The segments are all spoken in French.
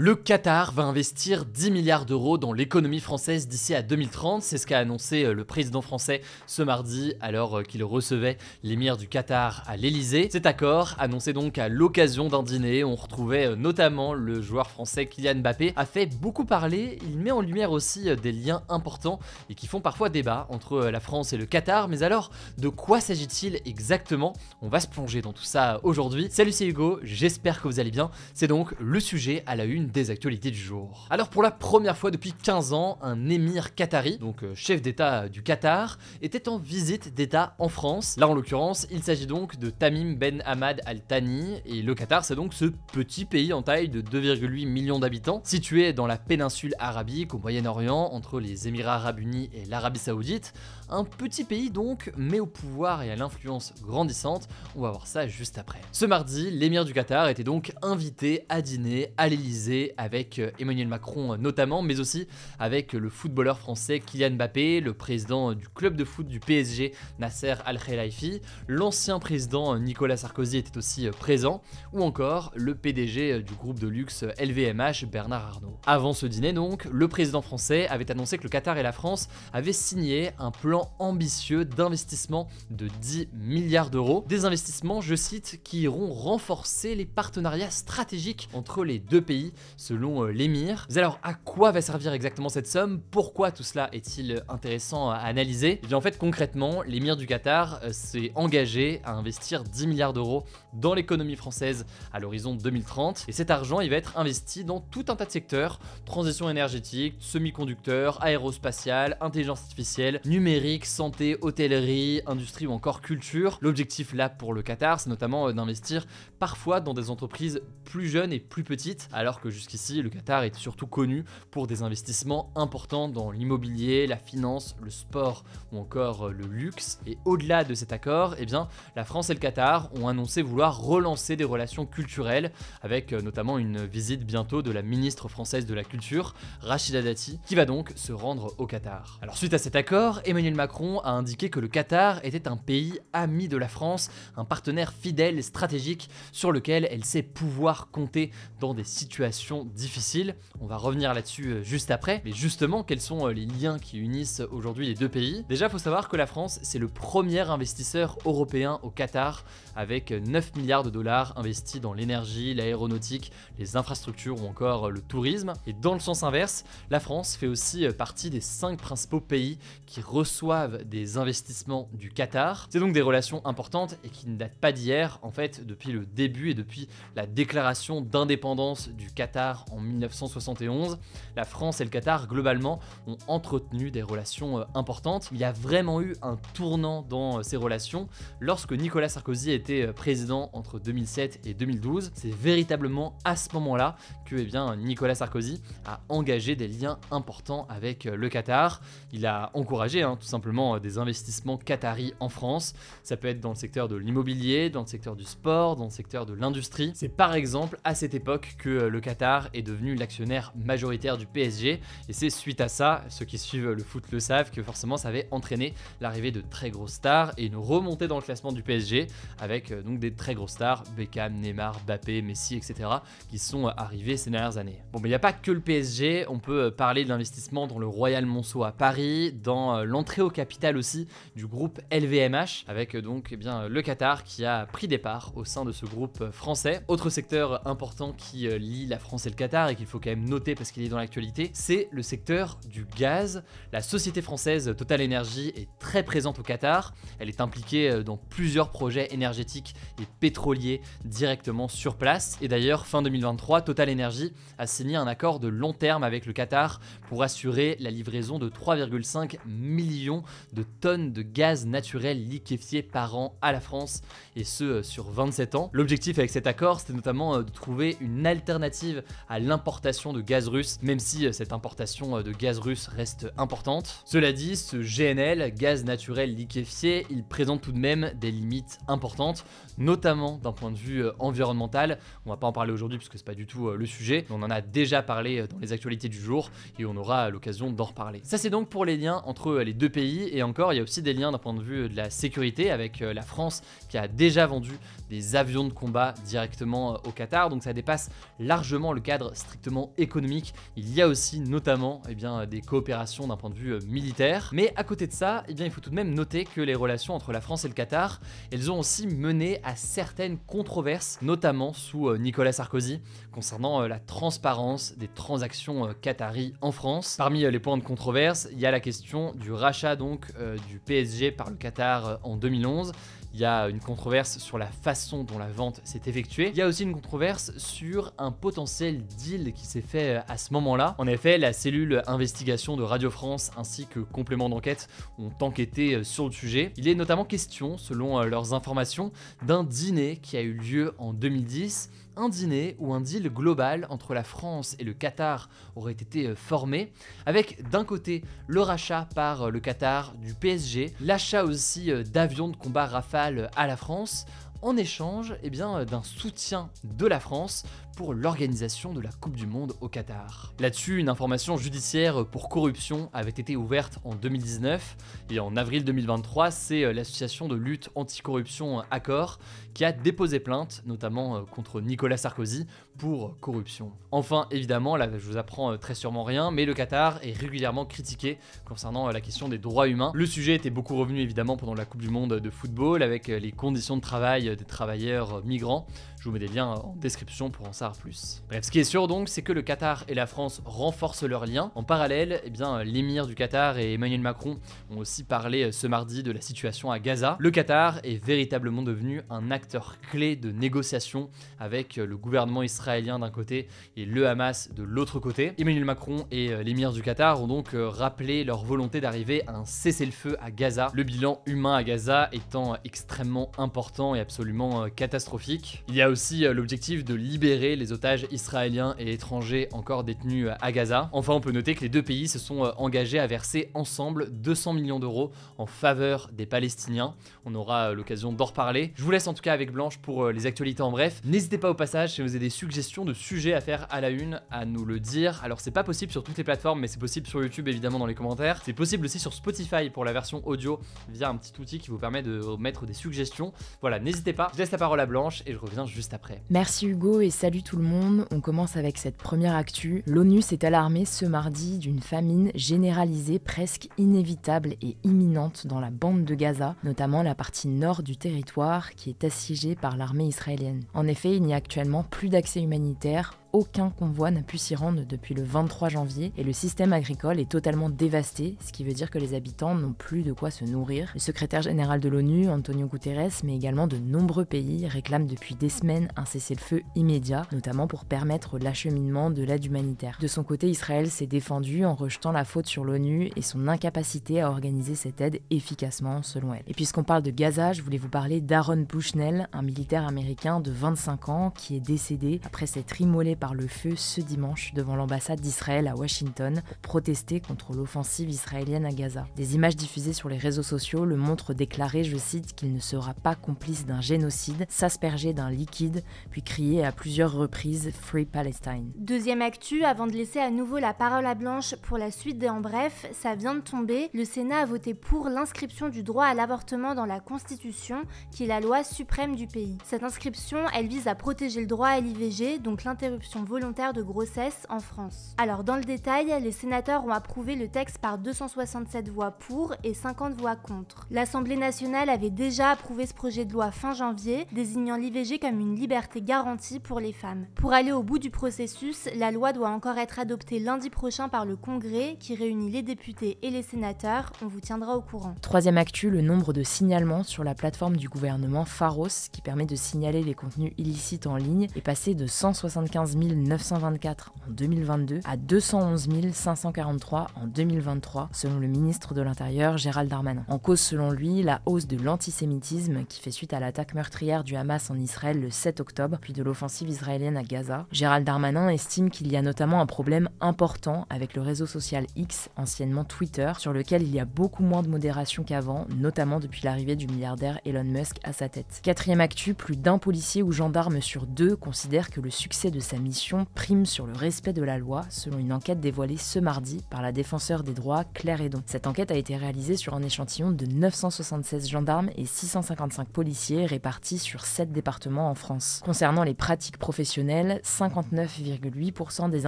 Le Qatar va investir 10 milliards d'euros dans l'économie française d'ici à 2030, c'est ce qu'a annoncé le président français ce mardi alors qu'il recevait l'émir du Qatar à l'Elysée. Cet accord, annoncé donc à l'occasion d'un dîner, on retrouvait notamment le joueur français Kylian Mbappé, a fait beaucoup parler. Il met en lumière aussi des liens importants et qui font parfois débat entre la France et le Qatar. Mais alors, de quoi s'agit-il exactement? On va se plonger dans tout ça aujourd'hui. Salut, c'est Hugo, j'espère que vous allez bien. C'est donc le sujet à la une des actualités du jour. Alors pour la première fois depuis 15 ans, un émir qatari, donc chef d'état du Qatar, était en visite d'état en France. Là en l'occurrence, il s'agit donc de Tamim Ben Hamad Al Thani, et le Qatar c'est donc ce petit pays en taille de 2,8 millions d'habitants, situé dans la péninsule arabique au Moyen-Orient, entre les Émirats Arabes Unis et l'Arabie Saoudite. Un petit pays donc, mais au pouvoir et à l'influence grandissante, on va voir ça juste après. Ce mardi, l'émir du Qatar était donc invité à dîner à l'Elysée avec Emmanuel Macron notamment, mais aussi avec le footballeur français Kylian Mbappé, le président du club de foot du PSG Nasser Al-Khelaifi, l'ancien président Nicolas Sarkozy était aussi présent, ou encore le PDG du groupe de luxe LVMH Bernard Arnault. Avant ce dîner donc, le président français avait annoncé que le Qatar et la France avaient signé un plan ambitieux d'investissement de 10 milliards d'euros, des investissements, je cite, qui iront renforcer les partenariats stratégiques entre les deux pays selon l'émir. Mais alors à quoi va servir exactement cette somme? Pourquoi tout cela est-il intéressant à analyser? Et bien en fait concrètement, l'émir du Qatar s'est engagé à investir 10 milliards d'euros dans l'économie française à l'horizon 2030, et cet argent il va être investi dans tout un tas de secteurs: transition énergétique, semi-conducteurs, aérospatiale, intelligence artificielle, numérique, santé, hôtellerie, industrie ou encore culture. L'objectif là pour le Qatar, c'est notamment d'investir parfois dans des entreprises plus jeunes et plus petites, alors que jusqu'ici le Qatar est surtout connu pour des investissements importants dans l'immobilier, la finance, le sport ou encore le luxe. Et au-delà de cet accord, eh bien, la France et le Qatar ont annoncé vouloir relancer des relations culturelles, avec notamment une visite bientôt de la ministre française de la Culture, Rachida Dati, qui va donc se rendre au Qatar. Alors suite à cet accord, Emmanuel Macron a indiqué que le Qatar était un pays ami de la France, un partenaire fidèle et stratégique sur lequel elle sait pouvoir compter dans des situations difficiles. On va revenir là-dessus juste après. Mais justement, quels sont les liens qui unissent aujourd'hui les deux pays? Déjà, il faut savoir que la France, c'est le premier investisseur européen au Qatar, avec 9 milliards de dollars investis dans l'énergie, l'aéronautique, les infrastructures ou encore le tourisme. Et dans le sens inverse, la France fait aussi partie des 5 principaux pays qui reçoivent des investissements du Qatar. C'est donc des relations importantes et qui ne datent pas d'hier. En fait, depuis le début et depuis la déclaration d'indépendance du Qatar en 1971, la France et le Qatar globalement ont entretenu des relations importantes. Il y a vraiment eu un tournant dans ces relations lorsque Nicolas Sarkozy était président entre 2007 et 2012. C'est véritablement à ce moment-là que Nicolas Sarkozy a engagé des liens importants avec le Qatar. Il a encouragé tout simplement des investissements qataris en France. Ça peut être dans le secteur de l'immobilier, dans le secteur du sport, dans le secteur de l'industrie. C'est par exemple à cette époque que le Qatar est devenu l'actionnaire majoritaire du PSG, et c'est suite à ça, ceux qui suivent le foot le savent, que forcément ça avait entraîné l'arrivée de très grosses stars et une remontée dans le classement du PSG avec donc des très grosses stars, Beckham, Neymar, Mbappé, Messi, etc. qui sont arrivés ces dernières années. Bon, mais il n'y a pas que le PSG, on peut parler de l'investissement dans le Royal Monceau à Paris, dans l'entrée au capital aussi du groupe LVMH, avec donc le Qatar qui a pris des parts au sein de ce groupe français. Autre secteur important qui lie la France et le Qatar et qu'il faut quand même noter parce qu'il est dans l'actualité, c'est le secteur du gaz. La société française Total Energy est très présente au Qatar. Elle est impliquée dans plusieurs projets énergétiques et pétroliers directement sur place. Et d'ailleurs, fin 2023, Total Energy a signé un accord de long terme avec le Qatar pour assurer la livraison de 3,5 millions de tonnes de gaz naturel liquéfié par an à la France, et ce sur 27 ans. L'objectif avec cet accord, c'était notamment de trouver une alternative à l'importation de gaz russe, même si cette importation de gaz russe reste importante. Cela dit, ce GNL, gaz naturel liquéfié, il présente tout de même des limites importantes, notamment d'un point de vue environnemental. On va pas en parler aujourd'hui puisque c'est pas du tout le sujet, mais on en a déjà parlé dans les actualités du jour et on aura l'occasion d'en reparler. Ça c'est donc pour les liens entre les deux pays, et encore il y a aussi des liens d'un point de vue de la sécurité avec la France qui a déjà vendu des avions de combat directement au Qatar, donc ça dépasse largement seulement le cadre strictement économique, il y a aussi notamment des coopérations d'un point de vue militaire. Mais à côté de ça, il faut tout de même noter que les relations entre la France et le Qatar, elles ont aussi mené à certaines controverses, notamment sous Nicolas Sarkozy, concernant la transparence des transactions qataries en France. Parmi les points de controverse, il y a la question du rachat donc du PSG par le Qatar en 2011. Il y a une controverse sur la façon dont la vente s'est effectuée. Il y a aussi une controverse sur un potentiel deal qui s'est fait à ce moment-là. En effet, la cellule investigation de Radio France ainsi que complément d'enquête ont enquêté sur le sujet. Il est notamment question, selon leurs informations, d'un dîner qui a eu lieu en 2010. Un dîner où un deal global entre la France et le Qatar aurait été formé, avec d'un côté le rachat par le Qatar du PSG, l'achat aussi d'avions de combat Rafale à la France, en échange d'un soutien de la France pour l'organisation de la Coupe du Monde au Qatar. Là-dessus, une information judiciaire pour corruption avait été ouverte en 2019 et en avril 2023, c'est l'association de lutte anticorruption Accor qui a déposé plainte, notamment contre Nicolas Sarkozy, pour corruption. Enfin, évidemment, là je vous apprends très sûrement rien, mais le Qatar est régulièrement critiqué concernant la question des droits humains. Le sujet était beaucoup revenu évidemment pendant la Coupe du Monde de football avec les conditions de travail des travailleurs migrants. Je vous mets des liens en description pour en savoir plus. Bref, ce qui est sûr donc, c'est que le Qatar et la France renforcent leurs liens. En parallèle, l'émir du Qatar et Emmanuel Macron ont aussi parlé ce mardi de la situation à Gaza. Le Qatar est véritablement devenu un acteur clé de négociation avec le gouvernement israélien d'un côté et le Hamas de l'autre côté. Emmanuel Macron et l'émir du Qatar ont donc rappelé leur volonté d'arriver à un cessez-le-feu à Gaza. Le bilan humain à Gaza étant extrêmement important et absolument catastrophique. Il y a aussi l'objectif de libérer les otages israéliens et étrangers encore détenus à Gaza. Enfin, on peut noter que les deux pays se sont engagés à verser ensemble 200 millions d'euros en faveur des Palestiniens. On aura l'occasion d'en reparler. Je vous laisse en tout cas avec Blanche pour les actualités en bref. N'hésitez pas au passage, si vous avez des suggestions de sujets à faire à la une, à nous le dire. Alors c'est pas possible sur toutes les plateformes, mais c'est possible sur YouTube évidemment dans les commentaires. C'est possible aussi sur Spotify pour la version audio via un petit outil qui vous permet de mettre des suggestions. Voilà, n'hésitez pas. Je laisse la parole à Blanche et je reviens juste après. Merci Hugo et salut tout le monde. On commence avec cette première actu. L'ONU s'est alarmée ce mardi d'une famine généralisée presque inévitable et imminente dans la bande de Gaza, notamment la partie nord du territoire qui est assiégée par l'armée israélienne. En effet, il n'y a actuellement plus d'accès humanitaire. Aucun convoi n'a pu s'y rendre depuis le 23 janvier et le système agricole est totalement dévasté, ce qui veut dire que les habitants n'ont plus de quoi se nourrir. Le secrétaire général de l'ONU, Antonio Guterres, mais également de nombreux pays réclament depuis des semaines un cessez-le-feu immédiat, notamment pour permettre l'acheminement de l'aide humanitaire. De son côté, Israël s'est défendu en rejetant la faute sur l'ONU et son incapacité à organiser cette aide efficacement, selon elle. Et puisqu'on parle de Gaza, je voulais vous parler d'Aaron Bushnell, un militaire américain de 25 ans qui est décédé après s'être immolé par le feu ce dimanche devant l'ambassade d'Israël à Washington pour protester contre l'offensive israélienne à Gaza. Des images diffusées sur les réseaux sociaux le montrent déclarer, je cite, qu'il ne sera pas complice d'un génocide, s'asperger d'un liquide, puis crier à plusieurs reprises « Free Palestine ». Deuxième actu, avant de laisser à nouveau la parole à Blanche pour la suite des En Bref, ça vient de tomber, le Sénat a voté pour l'inscription du droit à l'avortement dans la Constitution, qui est la loi suprême du pays. Cette inscription, elle vise à protéger le droit à l'IVG, donc l'interruption volontaire de grossesse en France. Alors dans le détail, les sénateurs ont approuvé le texte par 267 voix pour et 50 voix contre. L'Assemblée nationale avait déjà approuvé ce projet de loi fin janvier, désignant l'IVG comme une liberté garantie pour les femmes. Pour aller au bout du processus, la loi doit encore être adoptée lundi prochain par le Congrès, qui réunit les députés et les sénateurs. On vous tiendra au courant. Troisième actu, le nombre de signalements sur la plateforme du gouvernement Pharos, qui permet de signaler les contenus illicites en ligne, est passé de 175 924 en 2022 à 211 543 en 2023, selon le ministre de l'Intérieur Gérald Darmanin. En cause, selon lui, la hausse de l'antisémitisme qui fait suite à l'attaque meurtrière du Hamas en Israël le 7 octobre, puis de l'offensive israélienne à Gaza. Gérald Darmanin estime qu'il y a notamment un problème important avec le réseau social X, anciennement Twitter, sur lequel il y a beaucoup moins de modération qu'avant, notamment depuis l'arrivée du milliardaire Elon Musk à sa tête. Quatrième actu, plus d'un policier ou gendarme sur deux considère que le succès de sa mission mission prime sur le respect de la loi, selon une enquête dévoilée ce mardi par la défenseure des droits Claire Hédon. Cette enquête a été réalisée sur un échantillon de 976 gendarmes et 655 policiers répartis sur 7 départements en France. Concernant les pratiques professionnelles, 59,8% des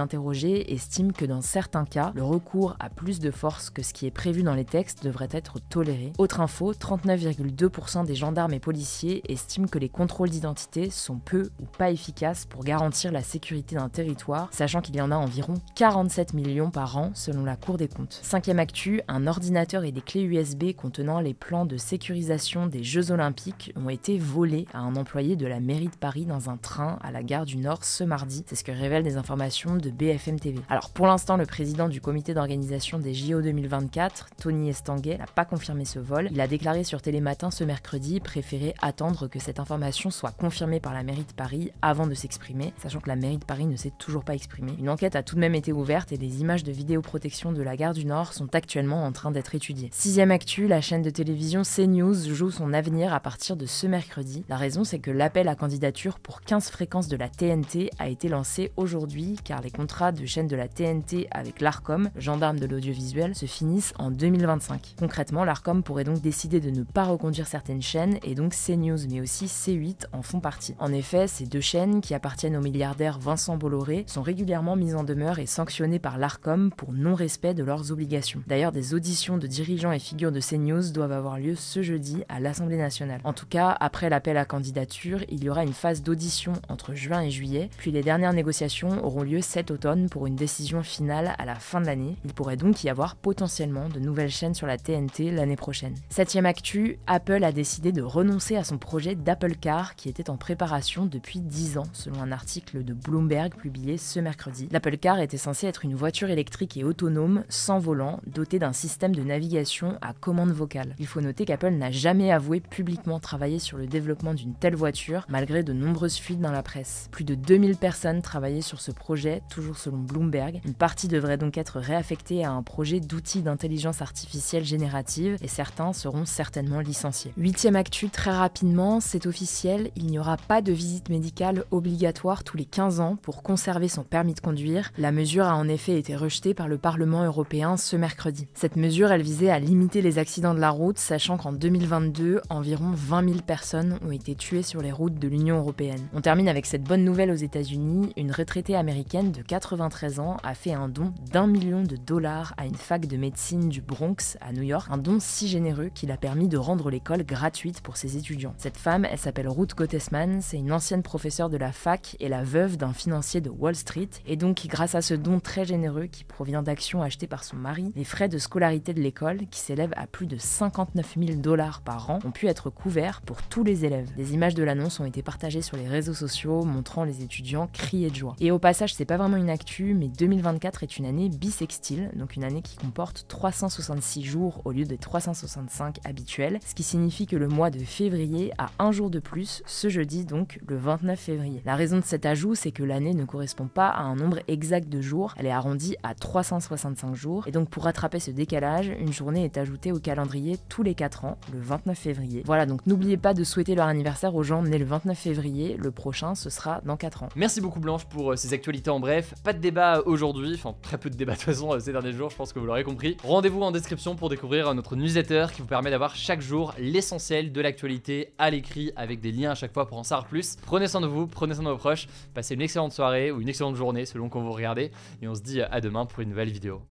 interrogés estiment que dans certains cas, le recours à plus de force que ce qui est prévu dans les textes devrait être toléré. Autre info, 39,2% des gendarmes et policiers estiment que les contrôles d'identité sont peu ou pas efficaces pour garantir la sécurité d'un territoire, sachant qu'il y en a environ 47 millions par an selon la Cour des comptes. Cinquième actu, un ordinateur et des clés USB contenant les plans de sécurisation des Jeux Olympiques ont été volés à un employé de la mairie de Paris dans un train à la gare du Nord ce mardi. C'est ce que révèlent des informations de BFM TV. Alors pour l'instant, le président du comité d'organisation des JO 2024, Tony Estanguet, n'a pas confirmé ce vol. Il a déclaré sur Télématin ce mercredi préférer attendre que cette information soit confirmée par la mairie de Paris avant de s'exprimer, sachant que la mairie de Paris ne s'est toujours pas exprimée. Une enquête a tout de même été ouverte et des images de vidéoprotection de la gare du Nord sont actuellement en train d'être étudiées. Sixième actu, la chaîne de télévision CNews joue son avenir à partir de ce mercredi. La raison, c'est que l'appel à candidature pour 15 fréquences de la TNT a été lancé aujourd'hui car les contrats de chaîne de la TNT avec l'Arcom, gendarme de l'audiovisuel, se finissent en 2025. Concrètement, l'Arcom pourrait donc décider de ne pas reconduire certaines chaînes et donc CNews mais aussi C8 en font partie. En effet, ces deux chaînes qui appartiennent au milliardaire Vincent Bolloré sont régulièrement mises en demeure et sanctionnées par l'Arcom pour non-respect de leurs obligations. D'ailleurs, des auditions de dirigeants et figures de CNews doivent avoir lieu ce jeudi à l'Assemblée nationale. En tout cas, après l'appel à candidature, il y aura une phase d'audition entre juin et juillet, puis les dernières négociations auront lieu cet automne pour une décision finale à la fin de l'année. Il pourrait donc y avoir potentiellement de nouvelles chaînes sur la TNT l'année prochaine. Septième actu, Apple a décidé de renoncer à son projet d'Apple Car qui était en préparation depuis 10 ans, selon un article de Bloomberg publié ce mercredi. L'Apple Car était censé être une voiture électrique et autonome, sans volant, dotée d'un système de navigation à commande vocale. Il faut noter qu'Apple n'a jamais avoué publiquement travailler sur le développement d'une telle voiture, malgré de nombreuses fuites dans la presse. Plus de 2000 personnes travaillaient sur ce projet, toujours selon Bloomberg. Une partie devrait donc être réaffectée à un projet d'outils d'intelligence artificielle générative et certains seront certainement licenciés. Huitième actu, très rapidement, c'est officiel, il n'y aura pas de visite médicale obligatoire tous les 15 ans pour conserver son permis de conduire. La mesure a en effet été rejetée par le Parlement européen ce mercredi. Cette mesure, elle visait à limiter les accidents de la route, sachant qu'en 2022, environ 20 000 personnes ont été tuées sur les routes de l'Union européenne. On termine avec cette bonne nouvelle aux États-Unis. Une retraitée américaine de 93 ans a fait un don d'1 million de dollars à une fac de médecine du Bronx à New York, un don si généreux qu'il a permis de rendre l'école gratuite pour ses étudiants. Cette femme, elle s'appelle Ruth Gottesman, c'est une ancienne professeure de la fac et la veuve d'un financier de Wall Street, et donc grâce à ce don très généreux qui provient d'actions achetées par son mari, les frais de scolarité de l'école, qui s'élèvent à plus de 59 000 dollars par an, ont pu être couverts pour tous les élèves. Des images de l'annonce ont été partagées sur les réseaux sociaux, montrant les étudiants crier de joie. Et au passage, c'est pas vraiment une actu, mais 2024 est une année bissextile, donc une année qui comporte 366 jours au lieu des 365 habituels, ce qui signifie que le mois de février a un jour de plus, ce jeudi donc le 29 février. La raison de cet ajout, c'est que l'année ne correspond pas à un nombre exact de jours, elle est arrondie à 365 jours, et donc pour rattraper ce décalage, une journée est ajoutée au calendrier tous les 4 ans, le 29 février. Voilà, donc n'oubliez pas de souhaiter leur anniversaire aux gens nés le 29 février, le prochain ce sera dans 4 ans. Merci beaucoup Blanche pour ces actualités en bref. Pas de débat aujourd'hui, enfin très peu de débat de toute façon ces derniers jours, je pense que vous l'aurez compris. Rendez-vous en description pour découvrir notre newsletter qui vous permet d'avoir chaque jour l'essentiel de l'actualité à l'écrit avec des liens à chaque fois pour en savoir plus. Prenez soin de vous, prenez soin de vos proches, passez une excellente soirée ou une excellente journée selon quand vous regardez et on se dit à demain pour une nouvelle vidéo.